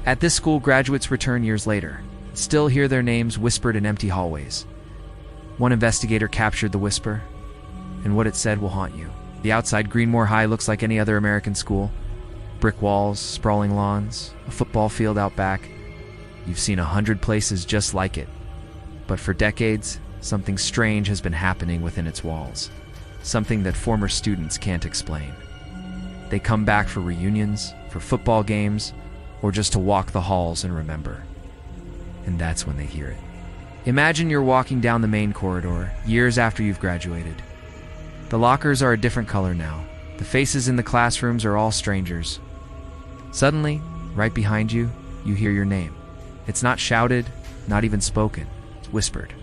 At this school, graduates return years later, still hear their names whispered in empty hallways. One investigator captured the whisper, and what it said will haunt you. The outside Greenmore High looks like any other American school. Brick walls, sprawling lawns, a football field out back. You've seen 100 places just like it. But for decades, something strange has been happening within its walls. Something that former students can't explain. They come back for reunions, for football games, or just to walk the halls and remember. And that's when they hear it. Imagine you're walking down the main corridor, years after you've graduated. The lockers are a different color now. The faces in the classrooms are all strangers. Suddenly, right behind you, you hear your name. It's not shouted, not even spoken. It's whispered.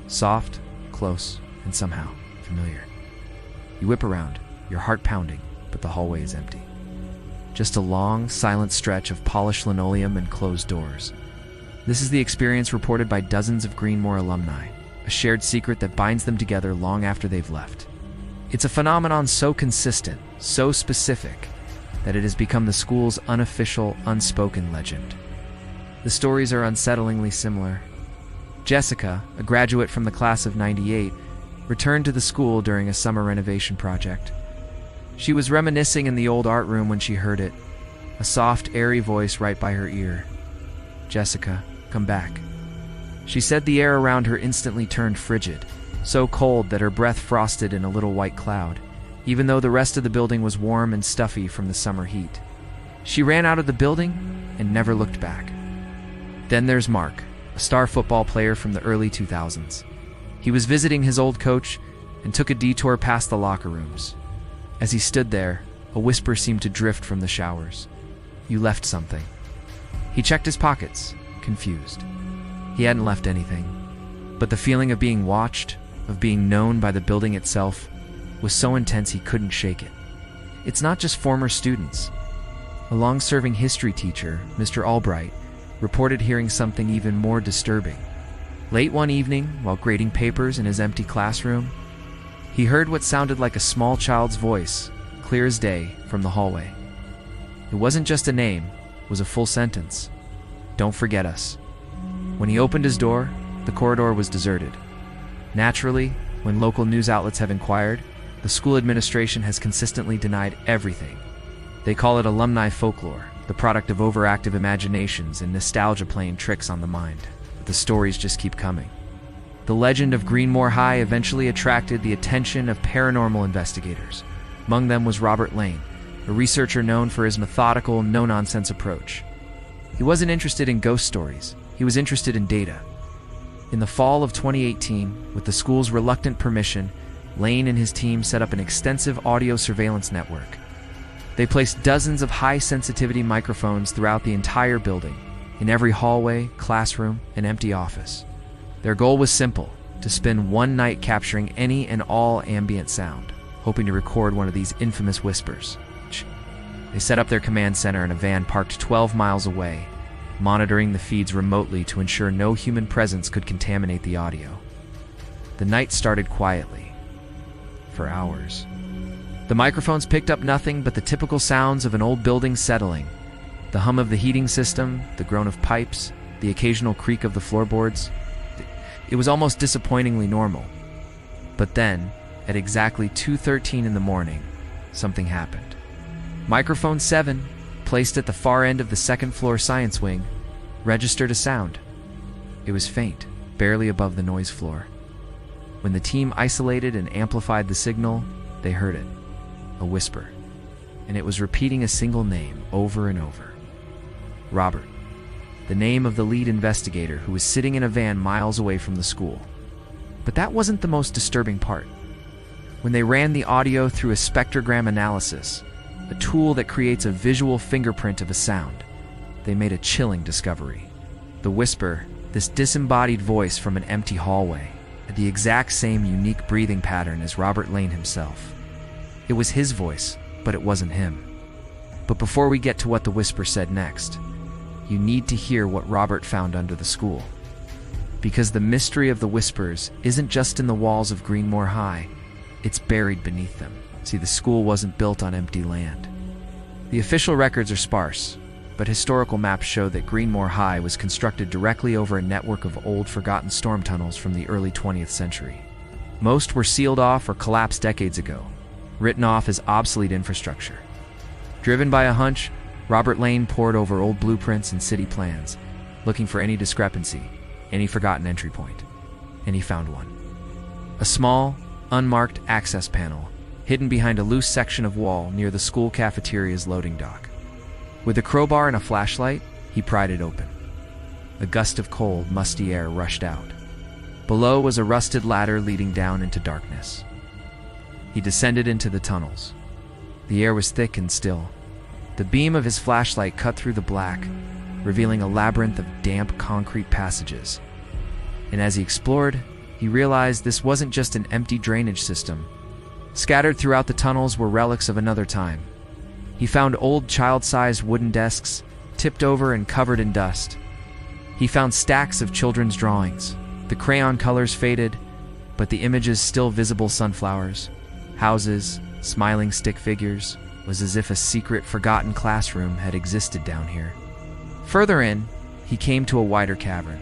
Soft, close, and somehow familiar. You whip around, your heart pounding, but the hallway is empty. Just a long, silent stretch of polished linoleum and closed doors. This is the experience reported by dozens of Greenmore alumni, a shared secret that binds them together long after they've left. It's a phenomenon so consistent, so specific, that it has become the school's unofficial, unspoken legend. The stories are unsettlingly similar. Jessica, a graduate from the class of '98, returned to the school during a summer renovation project. She was reminiscing in the old art room when she heard it, a soft, airy voice right by her ear. "Jessica, come back." She said the air around her instantly turned frigid, so cold that her breath frosted in a little white cloud, even though the rest of the building was warm and stuffy from the summer heat. She ran out of the building and never looked back. Then there's Mark, a star football player from the early 2000s. He was visiting his old coach and took a detour past the locker rooms. As he stood there, a whisper seemed to drift from the showers. "You left something." He checked his pockets, confused. He hadn't left anything, but the feeling of being watched, of being known by the building itself, was so intense he couldn't shake it. It's not just former students. A long-serving history teacher, Mr. Albright, reported hearing something even more disturbing. Late one evening, while grading papers in his empty classroom, he heard what sounded like a small child's voice, clear as day, from the hallway. It wasn't just a name, it was a full sentence. "Don't forget us." When he opened his door, the corridor was deserted. Naturally, when local news outlets have inquired, the school administration has consistently denied everything. They call it alumni folklore, the product of overactive imaginations and nostalgia playing tricks on the mind. But the stories just keep coming. The legend of Greenmore High eventually attracted the attention of paranormal investigators. Among them was Robert Lane, a researcher known for his methodical, no-nonsense approach. He wasn't interested in ghost stories, he was interested in data. In the fall of 2018, with the school's reluctant permission, Lane and his team set up an extensive audio surveillance network. They placed dozens of high-sensitivity microphones throughout the entire building, in every hallway, classroom, and empty office. Their goal was simple, to spend one night capturing any and all ambient sound, hoping to record one of these infamous whispers. They set up their command center in a van parked 12 miles away, monitoring the feeds remotely to ensure no human presence could contaminate the audio. The night started quietly, for hours. The microphones picked up nothing but the typical sounds of an old building settling, the hum of the heating system, the groan of pipes, the occasional creak of the floorboards. It was almost disappointingly normal. But then, at exactly 2:13 in the morning, something happened. Microphone 7, placed at the far end of the second-floor science wing, registered a sound. It was faint, barely above the noise floor. When the team isolated and amplified the signal, they heard it. A whisper. And it was repeating a single name over and over. Robert. The name of the lead investigator who was sitting in a van miles away from the school. But that wasn't the most disturbing part. When they ran the audio through a spectrogram analysis, a tool that creates a visual fingerprint of a sound, they made a chilling discovery. The whisper, this disembodied voice from an empty hallway, had the exact same unique breathing pattern as Robert Lane himself. It was his voice, but it wasn't him. But before we get to what the whisper said next, you need to hear what Robert found under the school. Because the mystery of the whispers isn't just in the walls of Greenmore High, it's buried beneath them. See, the school wasn't built on empty land. The official records are sparse. but historical maps show that Greenmore High was constructed directly over a network of old, forgotten storm tunnels from the early 20th century. Most were sealed off or collapsed decades ago, written off as obsolete infrastructure. Driven by a hunch, Robert Lane pored over old blueprints and city plans, looking for any discrepancy, any forgotten entry point. And he found one. A small, unmarked access panel, hidden behind a loose section of wall near the school cafeteria's loading dock. With a crowbar and a flashlight, he pried it open. A gust of cold, musty air rushed out. Below was a rusted ladder leading down into darkness. He descended into the tunnels. The air was thick and still. The beam of his flashlight cut through the black, revealing a labyrinth of damp concrete passages. And as he explored, he realized this wasn't just an empty drainage system. Scattered throughout the tunnels were relics of another time. He found old child-sized wooden desks, tipped over and covered in dust. He found stacks of children's drawings. The crayon colors faded, but the images still visible: sunflowers, houses, smiling stick figures. Was as if a secret, forgotten classroom had existed down here. Further in, he came to a wider cavern.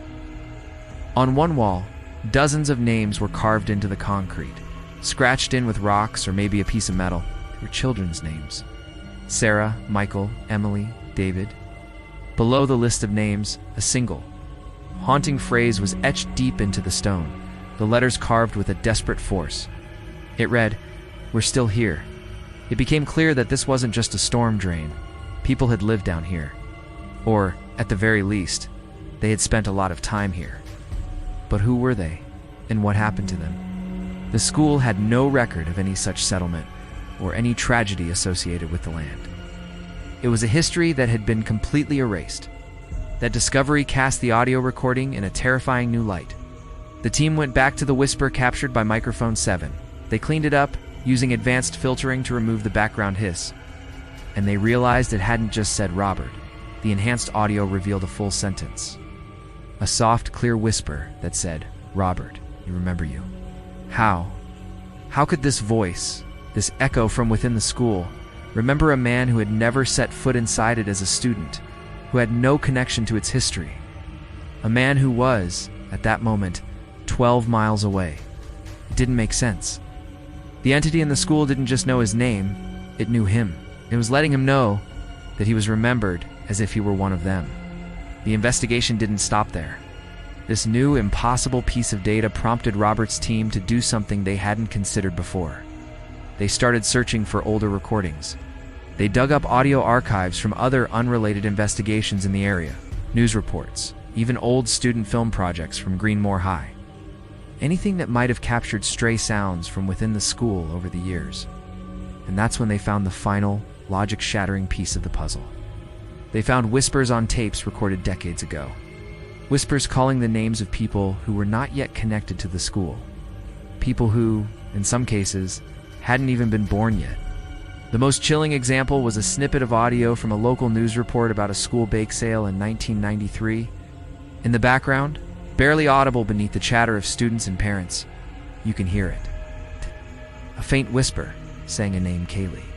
On one wall, dozens of names were carved into the concrete, scratched in with rocks or maybe a piece of metal. They were children's names: Sarah, Michael, Emily, David. Below the list of names, a single, haunting phrase was etched deep into the stone, the letters carved with a desperate force. It read, "We're still here." It became clear that this wasn't just a storm drain. People had lived down here. Or, at the very least, they had spent a lot of time here. But who were they, and what happened to them? The school had no record of any such settlement, or any tragedy associated with the land. It was a history that had been completely erased. That discovery cast the audio recording in a terrifying new light. The team went back to the whisper captured by microphone 7. They cleaned it up, using advanced filtering to remove the background hiss. And they realized it hadn't just said Robert. The enhanced audio revealed a full sentence. A soft, clear whisper that said, "Robert, we remember you." How? How could this voice, this echo from within the school, remember a man who had never set foot inside it as a student, who had no connection to its history? A man who was, at that moment, 12 miles away. It didn't make sense. The entity in the school didn't just know his name, it knew him. It was letting him know that he was remembered as if he were one of them. The investigation didn't stop there. This new, impossible piece of data prompted Robert's team to do something they hadn't considered before. They started searching for older recordings. They dug up audio archives from other unrelated investigations in the area, news reports, even old student film projects from Greenmore High. Anything that might have captured stray sounds from within the school over the years. And that's when they found the final, logic-shattering piece of the puzzle. They found whispers on tapes recorded decades ago. Whispers calling the names of people who were not yet connected to the school. People who, in some cases, hadn't even been born yet. The most chilling example was a snippet of audio from a local news report about a school bake sale in 1993. In the background, barely audible beneath the chatter of students and parents, you can hear it. A faint whisper sang a name, Kaylee.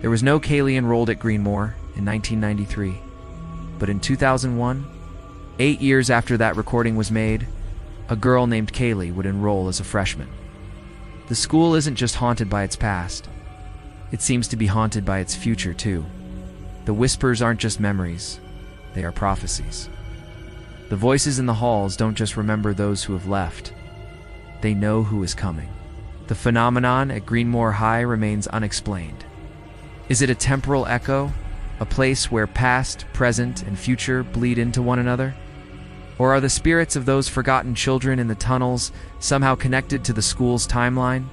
There was no Kaylee enrolled at Greenmore in 1993, but in 2001, 8 years after that recording was made, a girl named Kaylee would enroll as a freshman. The school isn't just haunted by its past. It seems to be haunted by its future, too. The whispers aren't just memories, they are prophecies. The voices in the halls don't just remember those who have left. They know who is coming. The phenomenon at Greenmore High remains unexplained. Is it a temporal echo? A place where past, present, and future bleed into one another? Or are the spirits of those forgotten children in the tunnels somehow connected to the school's timeline?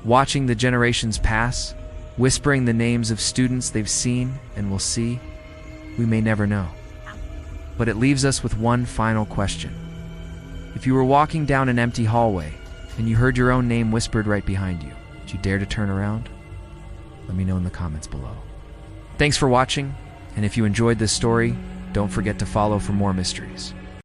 Watching the generations pass, whispering the names of students they've seen and will see, we may never know. But it leaves us with one final question. If you were walking down an empty hallway and you heard your own name whispered right behind you, would you dare to turn around? Let me know in the comments below. Thanks for watching, and if you enjoyed this story, don't forget to follow for more mysteries.